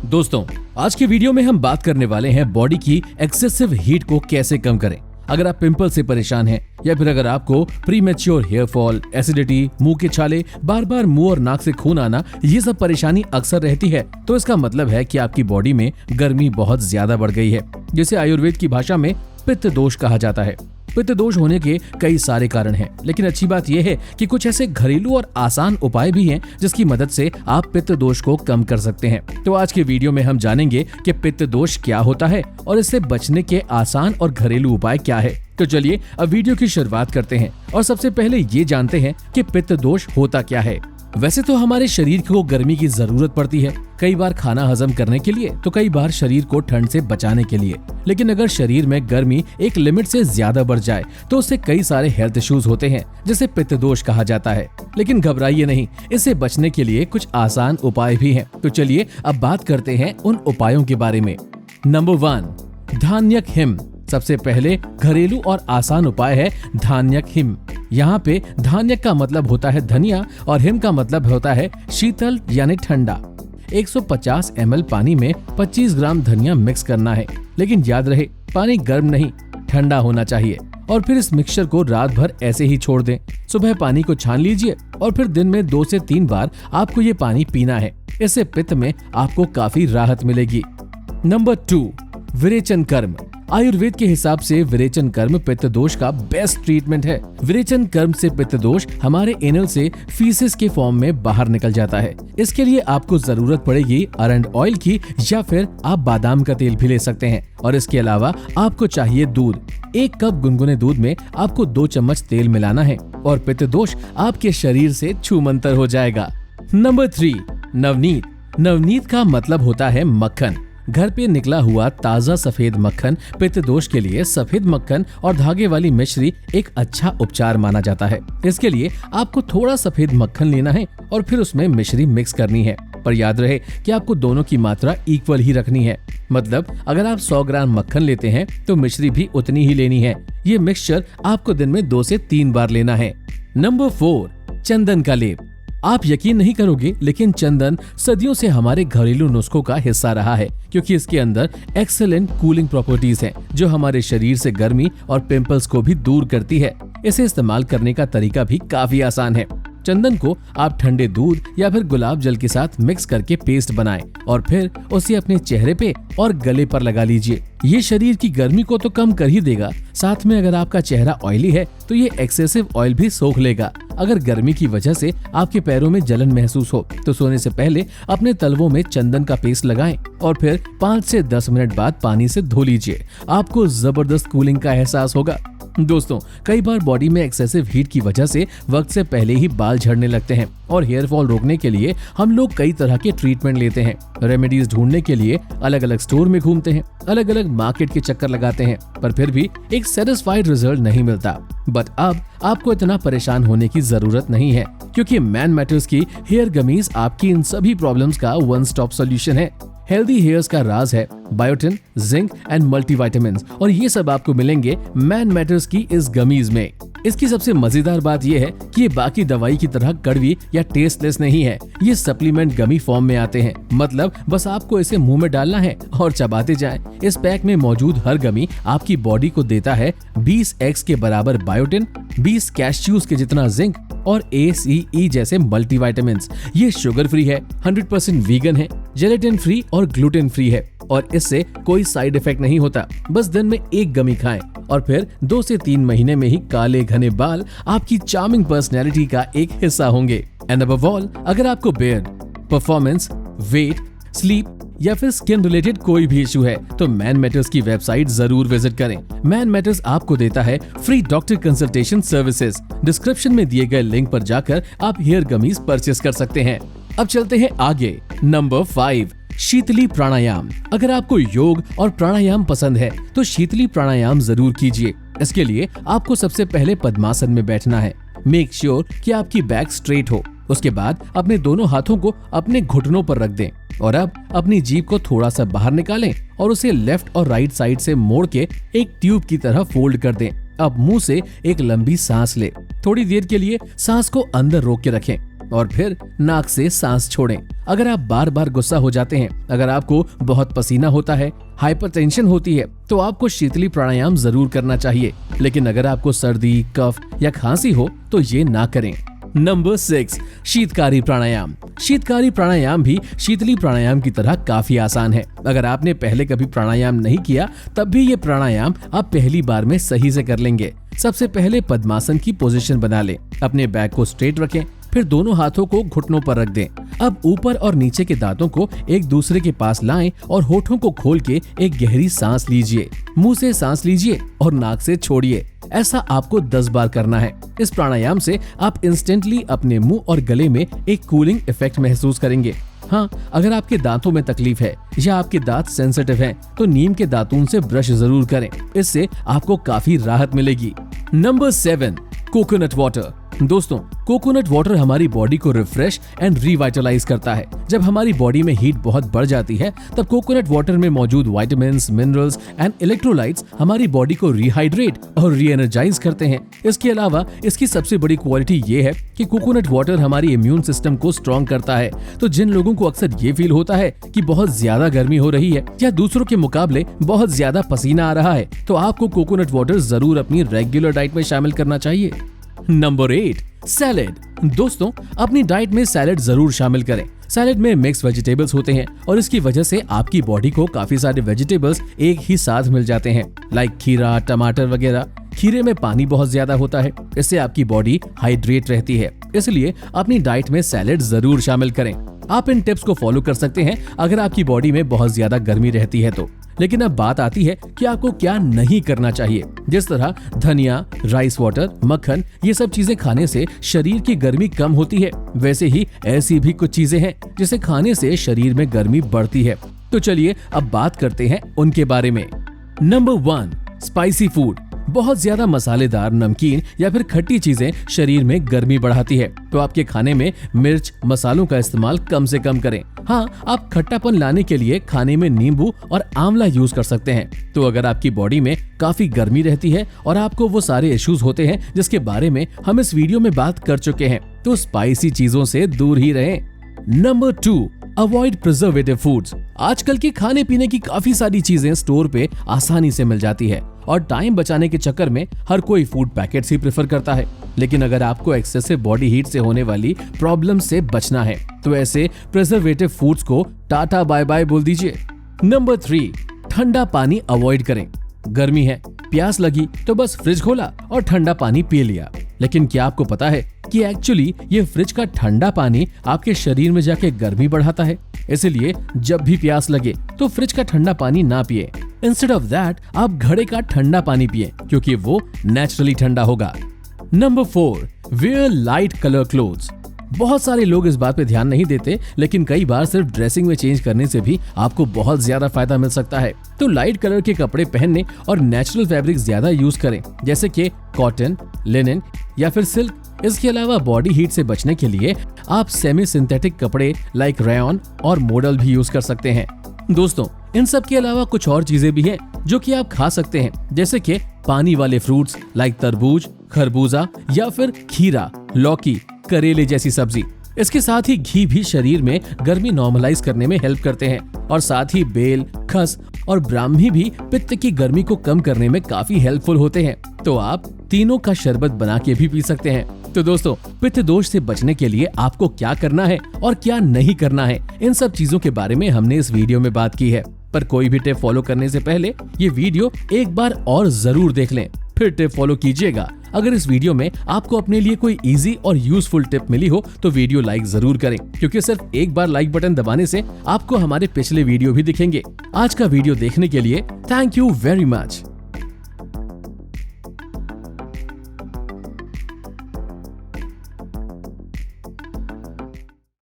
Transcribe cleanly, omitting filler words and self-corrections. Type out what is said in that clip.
दोस्तों, आज के वीडियो में हम बात करने वाले हैं बॉडी की एक्सेसिव हीट को कैसे कम करें। अगर आप पिंपल से परेशान हैं या फिर अगर आपको प्रीमेच्योर हेयर फॉल, एसिडिटी, मुंह के छाले, बार बार मुंह और नाक से खून आना, ये सब परेशानी अक्सर रहती है, तो इसका मतलब है कि आपकी बॉडी में गर्मी बहुत ज्यादा बढ़ गई है, जिसे आयुर्वेद की भाषा में पित्त दोष कहा जाता है। पित्त दोष होने के कई सारे कारण हैं, लेकिन अच्छी बात यह है कि कुछ ऐसे घरेलू और आसान उपाय भी हैं जिसकी मदद से आप पित्त दोष को कम कर सकते हैं। तो आज के वीडियो में हम जानेंगे कि पित्त दोष क्या होता है और इससे बचने के आसान और घरेलू उपाय क्या है। तो चलिए अब वीडियो की शुरुआत करते हैं और सबसे पहले ये जानते हैं कि पित्त दोष होता क्या है। वैसे तो हमारे शरीर को गर्मी की जरूरत पड़ती है, कई बार खाना हजम करने के लिए, तो कई बार शरीर को ठंड से बचाने के लिए। लेकिन अगर शरीर में गर्मी एक लिमिट से ज्यादा बढ़ जाए तो उससे कई सारे हेल्थ इश्यूज होते हैं, जिसे पित्त दोष कहा जाता है। लेकिन घबराइए नहीं, इससे बचने के लिए कुछ आसान उपाय भी हैं। तो चलिए अब बात करते हैं उन उपायों के बारे में। नंबर 1, धान्यक हिम। सबसे पहले घरेलू और आसान उपाय है धान्यक हिम। यहाँ पे धान्यक का मतलब होता है धनिया और हिम का मतलब होता है शीतल यानी ठंडा। 150 ml पानी में 25 ग्राम धनिया मिक्स करना है, लेकिन याद रहे पानी गर्म नहीं, ठंडा होना चाहिए। और फिर इस मिक्सचर को रात भर ऐसे ही छोड़ दें। सुबह पानी को छान लीजिए और फिर दिन में 2 से 3 बार आपको ये पानी पीना है। इससे पित्त में आपको काफी राहत मिलेगी। नंबर 2, विरेचन कर्म। आयुर्वेद के हिसाब से विरेचन कर्म पित्त दोष का बेस्ट ट्रीटमेंट है। विरेचन कर्म से पित्त दोष हमारे एनल से फीसिस के फॉर्म में बाहर निकल जाता है। इसके लिए आपको जरूरत पड़ेगी अरंड ऑयल की, या फिर आप बादाम का तेल भी ले सकते हैं। और इसके अलावा आपको चाहिए दूध। 1 कप गुनगुने दूध में आपको 2 चम्मच तेल मिलाना है और पित्त दोष आपके शरीर से छूमंतर हो जाएगा। नंबर 3, नवनीत। नवनीत का मतलब होता है मक्खन। घर पे निकला हुआ ताजा सफेद मक्खन पित्त दोष के लिए सफेद मक्खन और धागे वाली मिश्री एक अच्छा उपचार माना जाता है। इसके लिए आपको थोड़ा सफेद मक्खन लेना है और फिर उसमें मिश्री मिक्स करनी है, पर याद रहे कि आपको दोनों की मात्रा इक्वल ही रखनी है। मतलब अगर आप 100 ग्राम मक्खन लेते हैं तो मिश्री भी उतनी ही लेनी है। ये मिक्सचर आपको दिन में 2 से 3 बार लेना है। नंबर 4, चंदन का लेप। आप यकीन नहीं करोगे, लेकिन चंदन सदियों से हमारे घरेलू नुस्खों का हिस्सा रहा है, क्योंकि इसके अंदर एक्सेलेंट कूलिंग प्रॉपर्टीज हैं, जो हमारे शरीर से गर्मी और पिंपल्स को भी दूर करती है। इसे इस्तेमाल करने का तरीका भी काफी आसान है। चंदन को आप ठंडे दूध या फिर गुलाब जल के साथ मिक्स करके पेस्ट बनाएं और फिर उसे अपने चेहरे पे और गले पर लगा लीजिए। ये शरीर की गर्मी को तो कम कर ही देगा, साथ में अगर आपका चेहरा ऑयली है तो ये एक्सेसिव ऑयल भी सोख लेगा। अगर गर्मी की वजह से आपके पैरों में जलन महसूस हो तो सोने से पहले अपने तलवों में चंदन का पेस्ट लगाएं और फिर 5 से 10 मिनट बाद पानी से धो लीजिए। आपको जबरदस्त कूलिंग का एहसास होगा। दोस्तों, कई बार बॉडी में एक्सेसिव हीट की वजह से वक्त से पहले ही बाल झड़ने लगते हैं और हेयर फॉल रोकने के लिए हम लोग कई तरह के ट्रीटमेंट लेते हैं। रेमेडीज ढूंढने के लिए अलग अलग स्टोर में घूमते हैं, अलग अलग मार्केट के चक्कर लगाते हैं, पर फिर भी एक सेटिस्फाइड रिजल्ट नहीं मिलता। बट अब आपको इतना परेशान होने की जरूरत नहीं है, क्योंकि मैन मैटर्स की हेयर गमीज आपकी इन सभी प्रॉब्लम्स का वन स्टॉप सोल्यूशन है। हेल्दी हेयर्स का राज है बायोटिन, जिंक एंड मल्टीविटामिन्स, और ये सब आपको मिलेंगे मैन मैटर्स की इस गमीज में। इसकी सबसे मजेदार बात यह है कि ये बाकी दवाई की तरह कड़वी या टेस्टलेस नहीं है। ये सप्लीमेंट गमी फॉर्म में आते हैं, मतलब बस आपको इसे मुंह में डालना है और चबाते जाएं। इस पैक में मौजूद हर गमी आपकी बॉडी को देता है 20x के बराबर बायोटिन, 20 कैश्यूज के जितना जिंक और ACE जैसे मल्टीविटामिन्स। ये शुगर फ्री है, 100% वीगन है, जेलेटिन फ्री और ग्लूटेन फ्री है और इससे कोई साइड इफेक्ट नहीं होता। बस दिन में 1 गमी खाएं और फिर 2 से 3 महीने में ही काले घने बाल आपकी चार्मिंग पर्सनैलिटी का एक हिस्सा होंगे। एंड अबव ऑल, अगर आपको बियर्ड, परफॉर्मेंस, वेट, स्लीप या फिर स्किन रिलेटेड कोई भी इशू है तो मैन मैटर्स की वेबसाइट जरूर विजिट करें। मैन मैटर्स आपको देता है free doctor consultation services. Description में दिए गए लिंक पर जाकर आप हेयर गमीज परचेस कर सकते हैं। अब चलते हैं आगे। नंबर 5, शीतली प्राणायाम। अगर आपको योग और प्राणायाम पसंद है तो शीतली प्राणायाम जरूर कीजिए। इसके लिए आपको सबसे पहले पद्मासन में बैठना है। मेक श्योर कि आपकी बैक स्ट्रेट हो। उसके बाद अपने दोनों हाथों को अपने घुटनों पर रख दें और अब अपनी जीभ को थोड़ा सा बाहर निकालें और उसे लेफ्ट और राइट साइड से मोड़ के एक ट्यूब की तरह फोल्ड कर दें। अब मुंह से एक लंबी सांस ले। थोड़ी देर के लिए सांस को अंदर रोक के रखें और फिर नाक से सांस छोड़ें। अगर आप बार बार गुस्सा हो जाते हैं, अगर आपको बहुत पसीना होता है, हाइपरटेंशन होती है, तो आपको शीतली प्राणायाम जरूर करना चाहिए। लेकिन अगर आपको सर्दी, कफ या खांसी हो तो ये ना करें। नंबर 6, शीतकारी प्राणायाम। शीतकारी प्राणायाम भी शीतली प्राणायाम की तरह काफी आसान है। अगर आपने पहले कभी प्राणायाम नहीं किया तब भी ये प्राणायाम आप पहली बार में सही से कर लेंगे। सबसे पहले पद्मासन की पोजीशन बना लें। अपने बैक को स्ट्रेट रखें, फिर दोनों हाथों को घुटनों पर रख दें। अब ऊपर और नीचे के दांतों को एक दूसरे के पास लाएं और होठों को खोल के एक गहरी सांस लीजिए। मुंह से सांस लीजिए और नाक से छोड़िए। ऐसा आपको 10 बार करना है। इस प्राणायाम से आप इंस्टेंटली अपने मुंह और गले में एक कूलिंग इफेक्ट महसूस करेंगे। हाँ, अगर आपके दांतों में तकलीफ है या आपके दांत सेंसिटिव हैं, तो नीम के दातून से ब्रश जरूर करें। इससे आपको काफी राहत मिलेगी। Number 7, coconut water. दोस्तों, कोकोनट वाटर हमारी बॉडी को रिफ्रेश एंड रिवाइटलाइज करता है। जब हमारी बॉडी में हीट बहुत बढ़ जाती है तब कोकोनट वाटर में मौजूद विटामिन्स, मिनरल्स एंड इलेक्ट्रोलाइट्स हमारी बॉडी को रिहाइड्रेट और री एनर्जाइज करते हैं। इसके अलावा इसकी सबसे बड़ी क्वालिटी ये है कि कोकोनट वाटर हमारी इम्यून सिस्टम को स्ट्रॉन्ग करता है। तो जिन लोगों को अक्सर ये फील होता है कि बहुत ज्यादा गर्मी हो रही है या दूसरों के मुकाबले बहुत ज्यादा पसीना आ रहा है, तो आपको कोकोनट वाटर जरूर अपनी रेगुलर डाइट में शामिल करना चाहिए। Number 8, salad. दोस्तों, अपनी डाइट में सैलेड जरूर शामिल करें। सैलेड में मिक्स वेजिटेबल्स होते हैं और इसकी वजह से आपकी बॉडी को काफी सारे वेजिटेबल्स एक ही साथ मिल जाते हैं, लाइक खीरा, टमाटर वगैरह। खीरे में पानी बहुत ज्यादा होता है, इससे आपकी बॉडी हाइड्रेट रहती है। इसलिए अपनी डाइट में सैलेड जरूर शामिल करें। आप इन टिप्स को फॉलो कर सकते हैं अगर आपकी बॉडी में बहुत ज्यादा गर्मी रहती है तो। लेकिन अब बात आती है कि आपको क्या नहीं करना चाहिए। जिस तरह धनिया, राइस वाटर, मक्खन, ये सब चीजें खाने से शरीर की गर्मी कम होती है, वैसे ही ऐसी भी कुछ चीजें हैं जिसे खाने से शरीर में गर्मी बढ़ती है। तो चलिए अब बात करते हैं उनके बारे में। Number 1, spicy food. बहुत ज्यादा मसालेदार, नमकीन या फिर खट्टी चीजें शरीर में गर्मी बढ़ाती है। तो आपके खाने में मिर्च, मसालों का इस्तेमाल कम से कम करें। हाँ, आप खट्टापन लाने के लिए खाने में नींबू और आंवला यूज कर सकते हैं। तो अगर आपकी बॉडी में काफी गर्मी रहती है और आपको वो सारे इश्यूज होते हैं जिसके बारे में हम इस वीडियो में बात कर चुके हैं, तो स्पाइसी चीजों से दूर ही रहें। Number 2, avoid preservative foods. आजकल के खाने पीने की काफी सारी चीजें स्टोर पे आसानी से मिल जाती है और टाइम बचाने के चक्कर में हर कोई फूड पैकेट्स ही प्रेफर करता है। लेकिन अगर आपको एक्सेसिव बॉडी हीट से होने वाली प्रॉब्लम से बचना है तो ऐसे प्रिजर्वेटिव फूड्स को टाटा बाय बाय बोल दीजिए। नंबर 3, ठंडा पानी अवॉइड करें। गर्मी है, प्यास लगी तो बस फ्रिज खोला और ठंडा पानी पी लिया। लेकिन क्या आपको पता है कि एक्चुअली ये फ्रिज का ठंडा पानी आपके शरीर में जाके गर्मी बढ़ाता है। इसलिए जब भी प्यास लगे तो फ्रिज का ठंडा पानी ना पिए। इंस्टेड ऑफ दैट आप घड़े का ठंडा पानी पिए, क्योंकि वो नेचुरली ठंडा होगा। Number 4, wear light colour clothes. बहुत सारे लोग इस बात पे ध्यान नहीं देते, लेकिन कई बार सिर्फ ड्रेसिंग में चेंज करने से भी आपको बहुत ज्यादा फायदा मिल सकता है। तो लाइट कलर के कपड़े पहनने और नेचुरल फैब्रिक ज्यादा यूज करें, जैसे कि कॉटन, लिनन या फिर सिल्क। इसके अलावा बॉडी हीट से बचने के लिए आप सेमी सिंथेटिक कपड़े लाइक रेयॉन और मॉडल भी यूज कर सकते हैं। दोस्तों, इन सब के अलावा कुछ और चीजें भी हैं जो कि आप खा सकते हैं, जैसे कि पानी वाले फ्रूट्स लाइक तरबूज, खरबूजा या फिर खीरा, लौकी, करेले जैसी सब्जी। इसके साथ ही घी भी शरीर में गर्मी नॉर्मलाइज करने में हेल्प करते हैं और साथ ही बेल, खस और ब्राह्मी भी पित्त की गर्मी को कम करने में काफी हेल्पफुल होते हैं। तो आप तीनों का शरबत बना के भी पी सकते हैं। तो दोस्तों, पित्त दोष से बचने के लिए आपको क्या करना है और क्या नहीं करना है, इन सब चीजों के बारे में हमने इस वीडियो में बात की है। पर कोई भी टिप फॉलो करने से पहले ये वीडियो एक बार और जरूर देख लें, फिर टिप फॉलो कीजिएगा। अगर इस वीडियो में आपको अपने लिए कोई इजी और यूजफुल टिप मिली हो तो वीडियो लाइक जरूर करें, क्योंकि सिर्फ एक बार लाइक बटन दबाने से आपको हमारे पिछले वीडियो भी दिखेंगे। आज का वीडियो देखने के लिए थैंक यू वेरी मच।